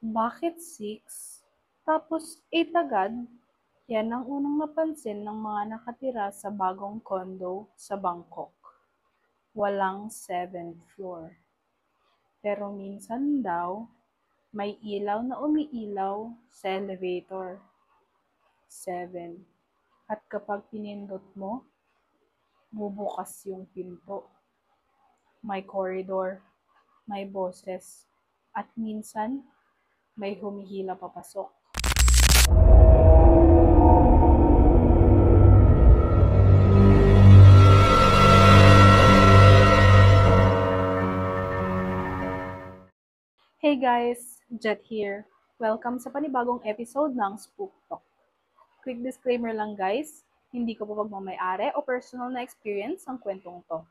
Bakit 6? Tapos 8 agad? Yan ang unang napansin ng mga nakatira sa bagong condo sa Bangkok. Walang 7th floor. Pero minsan daw, may ilaw na umiilaw sa elevator. 7. At kapag pinindot mo, bubukas yung pinto. May corridor, may boses, at minsan, may humihila papasok. Hey guys, Jet here. Welcome sa panibagong episode ng Spook Talk. Quick disclaimer lang guys, hindi ko po pagmamayari o personal na experience ang kwentong to.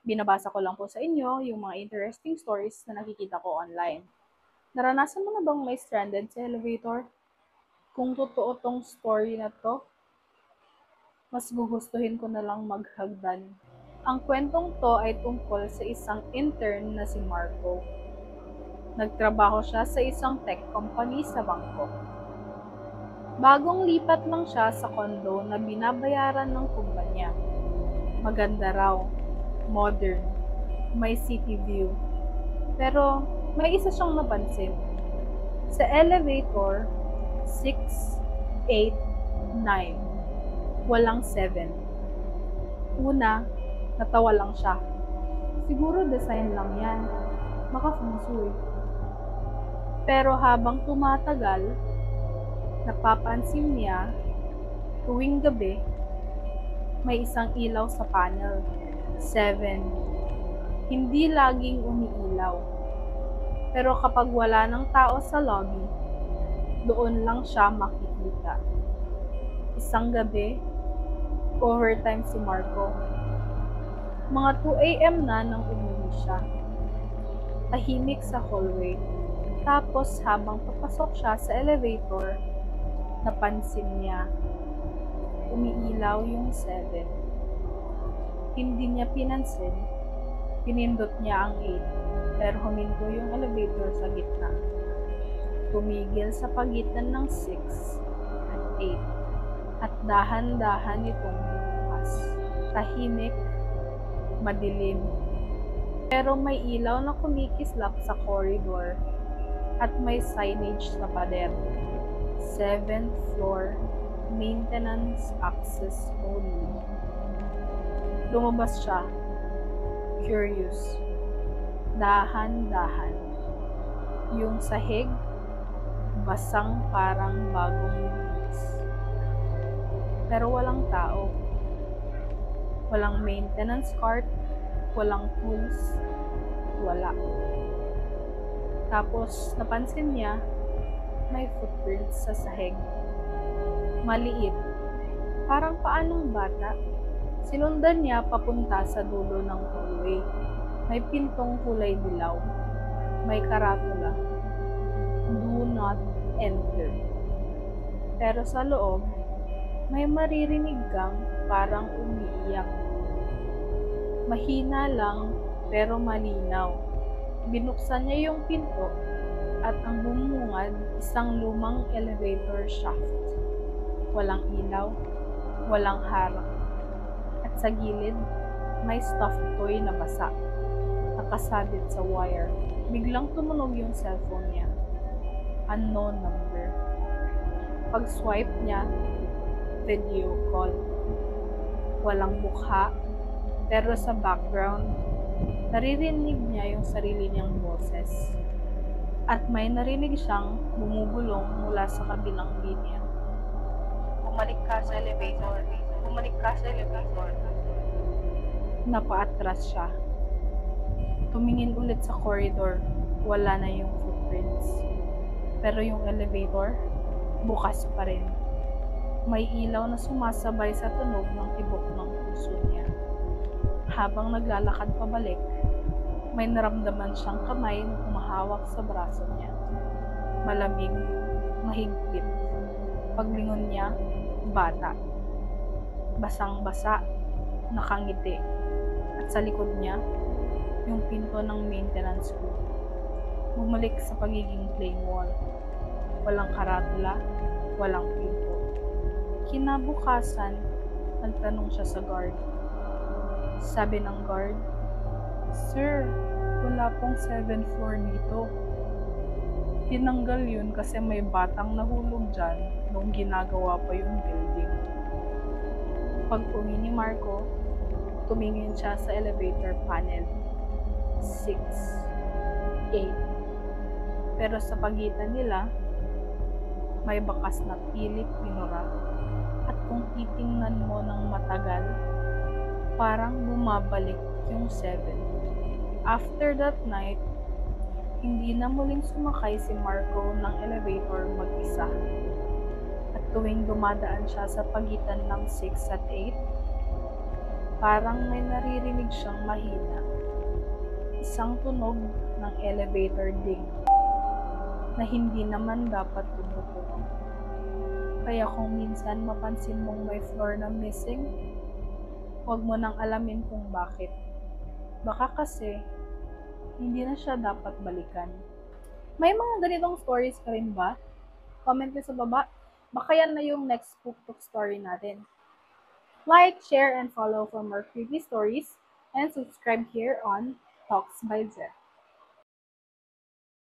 Binabasa ko lang po sa inyo yung mga interesting stories na nakikita ko online. Naranasan mo na bang may stranded sa elevator? Kung totoo tong story na to, mas gugustuhin ko na lang maghagdan. Ang kwentong to ay tungkol sa isang intern na si Marco. Nagtrabaho siya sa isang tech company sa Bangkok. Bagong lipat lang siya sa condo na binabayaran ng kumpanya. Maganda raw, modern, may city view. Pero may isa siyang napansin. Sa elevator, 6, 8, 9. Walang 7. Una, natawa lang siya. Siguro design lang yan. Baka feng shui. Pero habang tumatagal, napapansin niya, tuwing gabi, may isang ilaw sa panel. 7. Hindi laging umiilaw. Pero kapag wala ng tao sa lobby, doon lang siya makikita. Isang gabi, overtime si Marco. Mga 2 a.m. na nang umuwi siya. Tahimik sa hallway. Tapos habang papasok siya sa elevator, napansin niya, umiilaw yung 7. Hindi niya pinansin, pinindot niya ang 8, pero huminto yung elevator sa gitna. Tumigil sa pagitan ng 6 at 8, at dahan-dahan itong bumukas. Tahimik, madilim, pero may ilaw na kumikislap sa corridor at may signage na pader. 7th floor, maintenance access only. Lumabas siya, curious. Dahan-dahan. Yung sahig, basang parang bagong linis. Pero walang tao. Walang maintenance cart, walang tools, wala. Tapos napansin niya, may footprints sa sahig. Maliit, parang paa ng bata. Sinundan niya papunta sa dulo ng hallway. May pintong kulay dilaw. May karatula, "Do not enter." Pero sa loob, may maririnig kang parang umiiyak. Mahina lang pero malinaw. Binuksan niya yung pinto at ang bumungad isang lumang elevator shaft. Walang ilaw, walang harang. At sa gilid, may stuffed toy na basa, nakasabit sa wire. Biglang tumunog yung cellphone niya. Unknown number. Pag-swipe niya, video call. Walang mukha, pero sa background, naririnig niya yung sarili niyang boses. At may narinig siyang bumubulong mula sa kabilang linya. Bumalik ka sa elevator. Bumalik ka sa elevator. Napaatras siya. Tumingin ulit sa corridor. Wala na yung footprints. Pero yung elevator, bukas pa rin. May ilaw na sumasabay sa tunog ng tibok ng puso niya. Habang naglalakad pabalik, may naramdaman siyang kamay na humahawak sa braso niya. Malamig, mahigpit. Paglingon niya, bata. Basang-basa, nakangiti. At sa likod niya, yung pinto ng maintenance room. Bumalik sa pagiging plain wall. Walang karatula, walang pinto. Kinabukasan, nagtanong siya sa guard. Sabi ng guard, "Sir, wala pong 7th floor dito." Tinanggal yun kasi may batang nahulog dyan nung ginagawa pa yung building. Pag-uwi ni Marco, tumingin siya sa elevator panel. 6, 8. Pero sa pagitan nila, may bakas na pilit binura. At kung titingnan mo ng matagal, parang bumabalik yung 7. After that night, hindi na muling sumakay si Marco ng elevator mag-isa. At tuwing dumadaan siya sa pagitan ng 6 at 8, parang may naririnig siyang mahina. Isang tunog ng elevator ding na hindi naman dapat tumutunog. Kaya kung minsan mapansin mong may floor na missing, huwag mo nang alamin kung bakit. Baka kasi hindi na siya dapat balikan. May mga ganitong stories ka rin ba? Comment nyo sa baba. Baka yan na yung next Spook Talk story natin. Like, share, and follow for more creepy stories, and subscribe here on Talks by Zeth.